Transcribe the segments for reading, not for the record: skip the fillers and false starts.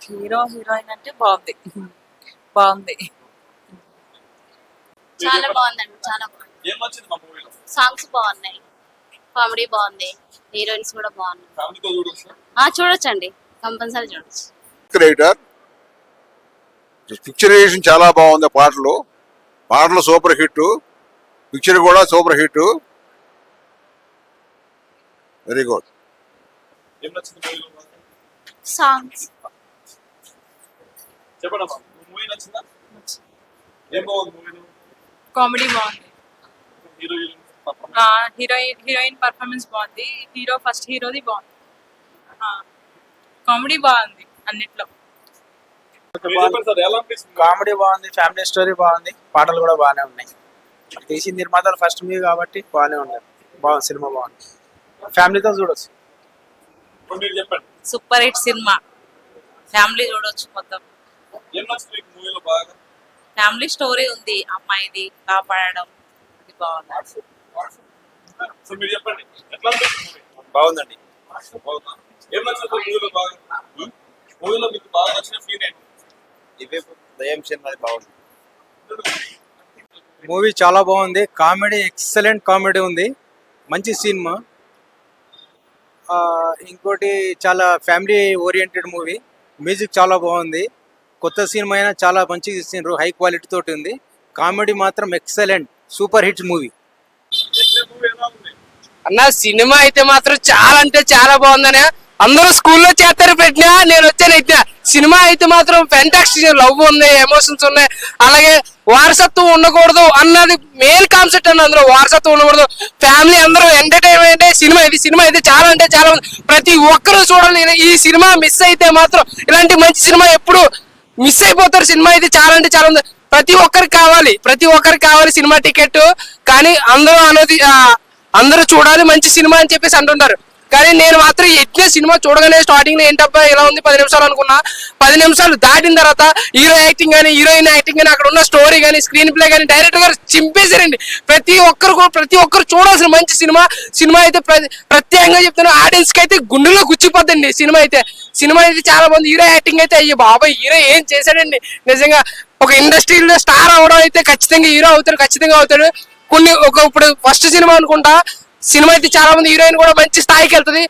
Hero heroine అంటే బాగుంది. బాగుంది. చాలా బాగుందండి, చాలా బాగుంది. ఏం నచ్చింది మా మూవీలో? సాంగ్స్ బాగున్నాయి, కామెడీ బాగుంది, హీరోయిన్స్ కూడా బాగున్నాయి. ఫ్యామిలీతో చూడొచ్చు. చూడొచ్చండి, కంపల్సరీ చూడొచ్చు. రైటర్ పిక్చరైజేషన్ చాలా బాగుంది. పాటలు సూపర్ హిట్, పిక్చర్ కూడా సూపర్ హిట్. Very good. ఏం నచ్చింది మూవీలో? సాంగ్స్ చెప్పండి అమ్మా, మూవీ నచ్చిందా? ఏం బాగుంది మూవీలో? కామెడీ బాగుంది. హీరో హీరోయిన్ పర్ఫార్మెన్స్ బాగుంది. ఫస్ట్ హీరోది బాగుంది. కామెడీ బాగుంది అన్నిట్లో. ఎలా అనిపిస్తుంది? కామెడీ బాగుంది, ఫ్యామిలీ స్టోరీ బాగుంది, పాటలు కూడా బాగానే ఉన్నాయి. తీసిన నిర్మాతలు ఫస్ట్ మూవీ కాబట్టి బాగానే ఉన్నాయి. బాగుంది, సినిమా బాగుంది, ఫ్యామిలీతో చూడొచ్చు. ఇప్పుడు మీరు చెప్పండి, సూపర్ హిట్ సినిమా, ఫ్యామిలీ చూడొచ్చు మొత్తం. ఏం నచ్చింది మీకు మూవీలో బాగా? ఫ్యామిలీ స్టోరీ ఉంది, అమ్మాయిది కాపాడడం, అది బాగుంది. సో మీరు చెప్పండి, ఎట్లా అనిపిస్తుంది మూవీ? బాగుందండి. బాగుందా? ఏం నచ్చింది మూవీలో బాగా? మూవీలో మీకు బాగా నచ్చిన సీన్ ఏంటి? దయ్యం సినిమా బాగుంది. మూవీ చాలా బాగుంది, కామెడీ ఎక్సలెంట్ కామెడీ ఉంది, మంచి సినిమా. ఇంకోటి చాలా ఫ్యామిలీ ఓరియంటెడ్ మూవీ, మ్యూజిక్ చాలా బాగుంది. కొత్త సినిమా అయినా చాలా మంచిగా ఇచ్చిండ్రు, హై క్వాలిటీ తోటి ఉంది. కామెడీ మాత్రం excellent, super hit movie. Movie ఎలా ఉంది? అన్న సినిమా అయితే మాత్రం చాలా అంటే చాలా బాగుందనే అందరూ స్కూల్లో చేస్తారు పెట్టినా నేను వచ్చాను అయితే. సినిమా అయితే మాత్రం ఫెంటాస్టిక్, లవ్ ఉంది, ఎమోషన్స్ ఉన్నాయి, అలాగే వారసత్వం ఉండకూడదు అన్నది మెయిన్ కాన్సెప్ట్ అన్న. అందులో వారసత్వం ఉండకూడదు, ఫ్యామిలీ అందరూ ఎంటర్టైన్మెంట్ సినిమా అయితే చాలా అంటే చాలా ప్రతి ఒక్కరూ చూడాలి. ఈ సినిమా మిస్ అయితే మాత్రం ఇలాంటి మంచి సినిమా ఎప్పుడు మిస్ అయిపోతారు. సినిమా అయితే చాలా అంటే చాలా ఉంది, ప్రతి ఒక్కరికి కావాలి సినిమా టికెట్. కానీ అందరూ చూడాలి మంచి సినిమా అని చెప్పేసి అంటుంటారు. కానీ నేను మాత్రం ఎట్లా సినిమా చూడగానే స్టార్టింగ్ లో ఏంటబ్బా ఇలా ఉంది 10 నిమిషాలు అనుకున్నా. 10 నిమిషాలు దాటిన తర్వాత హీరో యాక్టింగ్ కానీ, హీరోయిన్ యాక్టింగ్ కానీ, అక్కడ ఉన్న స్టోరీ కానీ, స్క్రీన్ ప్లే కానీ డైరెక్టర్ గారు చింపేశారండి. ప్రతి ఒక్కరు చూడాల్సిన మంచి సినిమా అయితే ప్రత్యేకంగా చెప్తున్నా, ఆడియన్స్ కి అయితే గుండెలో గుచ్చిపోద్దండి. సినిమా అయితే చాలా బాగుంది. హీరో యాక్టింగ్ అయితే అయ్యో బాబాయ్, హీరో ఏం చేశాడండి నిజంగా. ఒక ఇండస్ట్రీలో స్టార్ అవడం అయితే ఖచ్చితంగా హీరో అవుతాడు. ఇప్పుడు ఫస్ట్ సినిమా అనుకుంటా, సినిమా అయితే చాలా మంది హీరోయిన్ కూడా మంచి స్థాయికి వెళ్తుంది.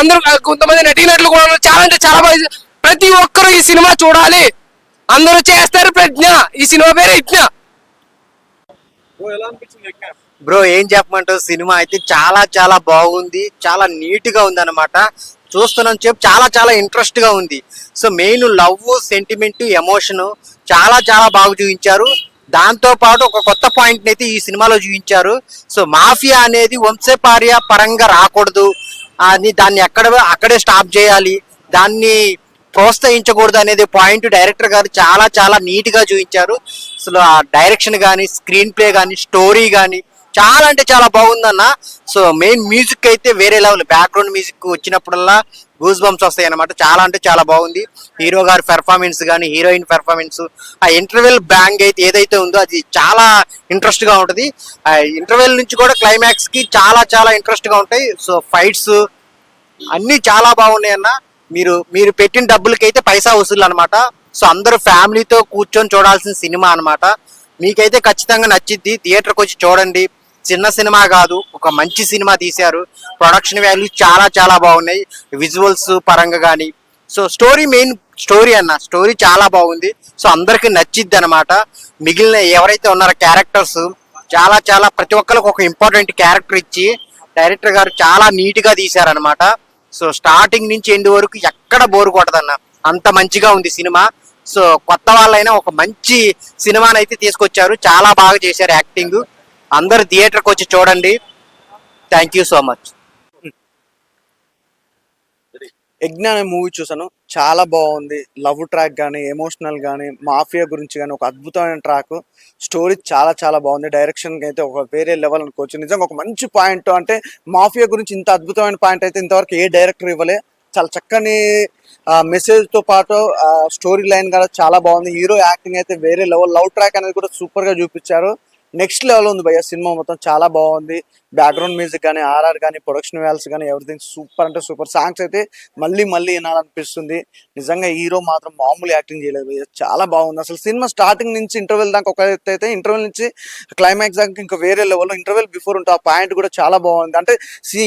అందరూ కొంతమంది నటీనటులు కూడా చాలా అంటే చాలా బాగా. ప్రతి ఒక్కరు ఈ సినిమా చూడాలి, అందరూ చేస్తారు ప్రజ్ఞ. ఈ సినిమా పేరు యజ్ఞ. ఎలా అనిపించింది యజ్ఞ? బ్రో ఏం చెప్పమంటావు, సినిమా అయితే చాలా చాలా బాగుంది, చాలా నీట్ గా ఉంది అనమాట. చూస్తున్నాం చెప్పు చాలా చాలా ఇంట్రెస్ట్ గా ఉంది. So main love, sentiment, emotion చాలా చాలా బాగా చూపించారు. దాంతో పాటు ఒక కొత్త పాయింట్ అయితే ఈ సినిమాలో చూపించారు. సో మాఫియా అనేది వంశపార్య పరంగా రాకూడదు అని, దాన్ని అక్కడే స్టాప్ చేయాలి, దాన్ని ప్రోత్సహించకూడదు అనేది పాయింట్ డైరెక్టర్ గారు చాలా చాలా నీట్ గా చూపించారు. అసలు ఆ డైరెక్షన్ కానీ, స్క్రీన్ ప్లే కానీ, స్టోరీ కానీ చాలా అంటే చాలా బాగుందన్న. సో మెయిన్ మ్యూజిక్ అయితే వేరే లెవెల్, బ్యాక్గ్రౌండ్ మ్యూజిక్ వచ్చినప్పుడల్లా గూస్ బంప్స్ వస్తాయి అనమాట. చాలా అంటే చాలా బాగుంది. హీరో గారి పెర్ఫార్మెన్స్ కానీ, హీరోయిన్ పెర్ఫార్మెన్స్, ఆ ఇంటర్వెల్ బ్యాంగ్ అయితే ఏదైతే ఉందో అది చాలా ఇంట్రెస్ట్ గా ఉంటుంది. ఆ ఇంటర్వెల్ నుంచి కూడా క్లైమాక్స్ కి చాలా చాలా ఇంట్రెస్ట్ గా ఉంటాయి. సో ఫైట్స్ అన్ని చాలా బాగున్నాయి అన్న. మీరు పెట్టిన డబ్బులకైతే పైసా వసూలు అనమాట. సో అందరూ ఫ్యామిలీతో కూర్చొని చూడాల్సిన సినిమా అనమాట. మీకైతే ఖచ్చితంగా నచ్చిద్ది, థియేటర్కి వచ్చి చూడండి. చిన్న సినిమా కాదు, ఒక మంచి సినిమా తీశారు. ప్రొడక్షన్ వాల్యూ చాలా చాలా బాగున్నాయి, విజువల్స్ పరంగా కానీ. సో మెయిన్ స్టోరీ చాలా బాగుంది. సో అందరికి నచ్చిద్ది అనమాట. మిగిలిన ఎవరైతే ఉన్నారో క్యారెక్టర్స్ చాలా చాలా ప్రతి ఒక్కరికి ఒక ఇంపార్టెంట్ క్యారెక్టర్ ఇచ్చి డైరెక్టర్ గారు చాలా నీట్ గా తీశారనమాట. సో స్టార్టింగ్ నుంచి ఎండ్ వరకు ఎక్కడ బోర్ కొట్టదన్న, అంత మంచిగా ఉంది సినిమా. సో కొత్త వాళ్ళైనా ఒక మంచి సినిమాని అయితే తీసుకొచ్చారు, చాలా బాగా చేశారు యాక్టింగ్. అందరు థియేటర్కి వచ్చి చూడండి. Thank you so much. యజ్ఞ అనే మూవీ చూసాను, చాలా బాగుంది. లవ్ ట్రాక్ కానీ, ఎమోషనల్ కానీ, మాఫియా గురించి కానీ ఒక అద్భుతమైన ట్రాక్. స్టోరీ చాలా చాలా బాగుంది. డైరెక్షన్ అయితే ఒక వేరే లెవెల్ అనుకోవచ్చు. నిజంగా ఒక మంచి పాయింట్ అంటే మాఫియా గురించి ఇంత అద్భుతమైన పాయింట్ అయితే ఇంతవరకు ఏ డైరెక్టర్ ఇవ్వలే. చాలా చక్కని మెసేజ్ తో పాటు స్టోరీ లైన్ కూడా చాలా బాగుంది. హీరో యాక్టింగ్ అయితే వేరే లెవెల్. లవ్ ట్రాక్ అనేది కూడా సూపర్ గా చూపించారు. నెక్స్ట్ లెవెల్ ఉంది భయ్య సినిమా మొత్తం, చాలా బాగుంది. బ్యాక్గ్రౌండ్ మ్యూజిక్ కానీ ఆర్ఆర్ కానీ ప్రొడక్షన్ వాల్స్ కానీ ఎవ్రీథింగ్ సూపర్ అంటే సూపర్. సాంగ్స్ అయితే మళ్ళీ మళ్ళీ వినాలనిపిస్తుంది. నిజంగా హీరో మాత్రం మామూలు యాక్టింగ్ చేయలేదు భయ్యా, చాలా బాగుంది. అసలు సినిమా స్టార్టింగ్ నుంచి ఇంటర్వెల్ దాకా ఒక ఎత్తు అయితే, ఇంటర్వెల్ నుంచి క్లైమాక్స్ దాకా ఇంకా వేరే లెవెల్లో. ఇంటర్వెల్ బిఫోర్ ఉంటే ఆ పాయింట్ కూడా చాలా బాగుంది. అంటే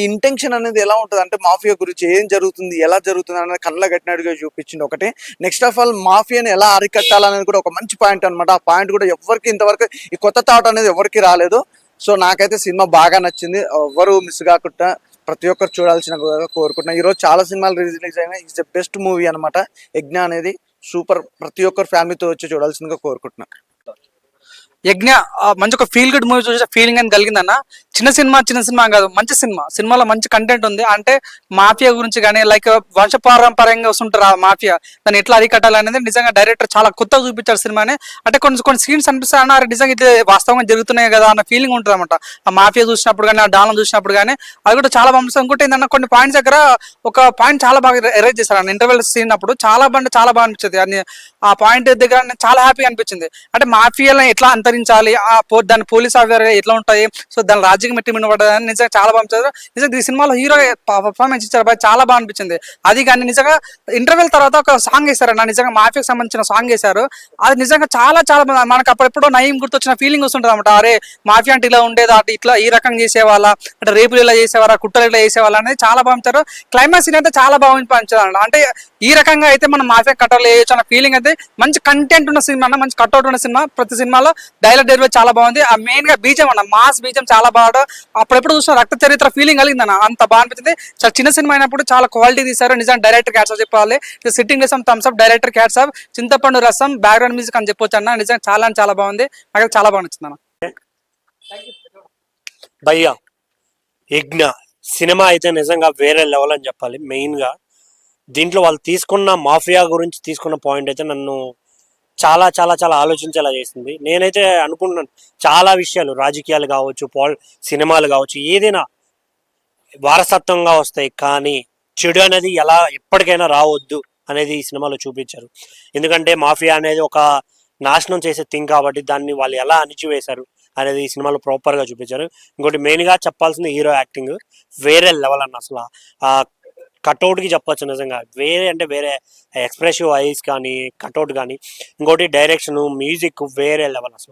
ఇంటెన్షన్ అనేది ఎలా ఉంటుంది అంటే మాఫియా గురించి ఏం జరుగుతుంది, ఎలా జరుగుతుంది అనేది కళ్ళ కట్టినట్టుగా చూపించింది ఒకటి. నెక్స్ట్ ఆఫ్ ఆల్ మాఫియాని ఎలా అరికట్టాలనేది కూడా ఒక మంచి పాయింట్ అనమాట. ఆ పాయింట్ కూడా ఎవరికి ఇంతవరకు ఈ కొత్త థాట్ అనేది ఎవరికి రాలేదు. సో నాకైతే సినిమా బాగా నచ్చింది. ఎవరు మిస్ కాకుండా ప్రతి ఒక్కరు చూడాల్సిన కోరుకుంటున్నా. ఈరోజు చాలా సినిమాలు రిలీజ్ అయినాయి. ఇట్స్ ద బెస్ట్ మూవీ అనమాట యజ్ఞ అనేది. సూపర్, ప్రతి ఒక్కరు ఫ్యామిలీతో వచ్చి చూడాల్సిందిగా కోరుకుంటున్నా. యజ్ఞ మంచి ఒక ఫీల్ గుడ్ మూవీ చూసే ఫీలింగ్ అని కలిగిందన్న. చిన్న సినిమా కాదు, మంచి సినిమాలో మంచి కంటెంట్ ఉంది. అంటే మాఫియా గురించి కానీ లైక్ వంశపారంపర్యంగా వస్తుంటారు ఆ మాఫియా, దాన్ని ఎట్లా అరికట్టాలనేది నిజంగా డైరెక్టర్ చాలా కొత్తగా చూపించారు సినిమాని. అంటే కొన్ని సీన్స్ అనిపిస్తాయి అన్న, నిజంగా ఇది వాస్తవంగా జరుగుతున్నాయి కదా అన్న ఫీలింగ్ ఉంటుంది అనమాట. ఆ మాఫియా చూసినప్పుడు కానీ, ఆ డాలను చూసినప్పుడు కానీ అది కూడా చాలా బాగుంది. ఇంకోటి ఏంటన్నా, కొన్ని పాయింట్స్ దగ్గర ఒక పాయింట్ చాలా బాగా ఎరేజ్ చేశారు అన్న. ఇంటర్వెల్ సీన్ అప్పుడు చాలా బాగా అనిపించింది. అని ఆ పాయింట్ దగ్గర చాలా హ్యాపీగా అనిపించింది. అంటే మాఫియాలను ఎట్లా అంతరించాలి, దాని పోలీస్ ఆఫీసర్ ఎట్లా ఉంటాయి, సో దాని రాజ్యం మెట్టి మినబడదని నిజంగా చాలా బాగా అనిపించారు. నిజంగా ఈ సినిమాలో హీరో పర్ఫార్మెన్స్ ఇచ్చారు బాగా, చాలా బాగా అనిపించింది. అది కానీ నిజంగా ఇంటర్వెల్ తర్వాత ఒక సాంగ్ వేశారన్న, నిజంగా మాఫియాకి సంబంధించిన సాంగ్ వేశారు. అది నిజంగా చాలా మనకు అప్పుడెప్పుడో నయం గుర్తొచ్చిన ఫీలింగ్ వస్తుంటుంది అనమాట. అరే మాఫియా అంటే ఇలా ఉండేది, అటు ఇట్లా ఈ రకంగా చేసేవాళ్ళ, అంటే రేపులు ఇలా చేసేవారా, కుట్రలు ఇలా చేసేవాళ్ళ అనేది చాలా బాగుంటారు. క్లైమాక్స్ సీన్ అయితే చాలా బాగా అనిపించారు. అంటే ఈ రకంగా అయితే మనం మాఫియా కట్టర్ వేయచ్చు అన్న ఫీలింగ్ అయితే. మంచి కంటెంట్ ఉన్న సినిమా అన్న, మంచి కట్అవుట్ ఉన్న సినిమా. ప్రతి సినిమాలో డైలాగ్ డెలివరీ చాలా బాగుంది. ఆ మెయిన్ గా బీజం అన్న, మాస్ బీజం చాలా బాగా అప్పుడెప్పుడు చూసిన రక్త చరిత్ర ఫీలింగ్ కలిగిందన్న, అంత బాగా అనిపించింది. చాలా చిన్న సినిమా అయినప్పుడు చాలా క్వాలిటీ తీశారు. నిజంగా డైరెక్టర్ క్యాట్స్ ఆఫ్ చెప్పాలి. సిట్టింగ్ రసం thumbs up, director hats off. చింతపండు రసం, బ్యాక్గ్రౌండ్ మ్యూజిక్ అని చెప్పొచ్చు అన్న. నిజంగా చాలా బాగుంది, నాకు చాలా బాగా నచ్చింది అన్న. భయ్యా యజ్ఞ సినిమా అయితే నిజంగా వేరే లెవెల్ అని చెప్పాలి. మెయిన్ గా దీంట్లో వాళ్ళు తీసుకున్న మాఫియా గురించి తీసుకున్న పాయింట్ అయితే నన్ను చాలా చాలా చాలా ఆలోచించేలా చేసింది. నేనైతే అనుకుంటున్నాను చాలా విషయాలు, రాజకీయాలు కావచ్చు, సినిమాలు కావచ్చు, ఏదైనా వారసత్వంగా వస్తాయి, కానీ చెడు అనేది ఎలా ఎప్పటికైనా రావద్దు అనేది ఈ సినిమాలో చూపించారు. ఎందుకంటే మాఫియా అనేది ఒక నాశనం చేసే థింగ్ కాబట్టి దాన్ని వాళ్ళు ఎలా అణిచివేశారు అనేది ఈ సినిమాలో ప్రాపర్గా చూపించారు. ఇంకోటి మెయిన్గా చెప్పాల్సింది హీరో యాక్టింగ్ వేరే లెవెల్ అన్న. అసలు ఆ కట్అవుట్కి చెప్పొచ్చు నిజంగా వేరే ఎక్స్ప్రెసివ్ ఐస్ కానీ కట్అవుట్ కానీ, ఇంకోటి డైరెక్షన్, మ్యూజిక్ వేరే లెవెల్ అసలు.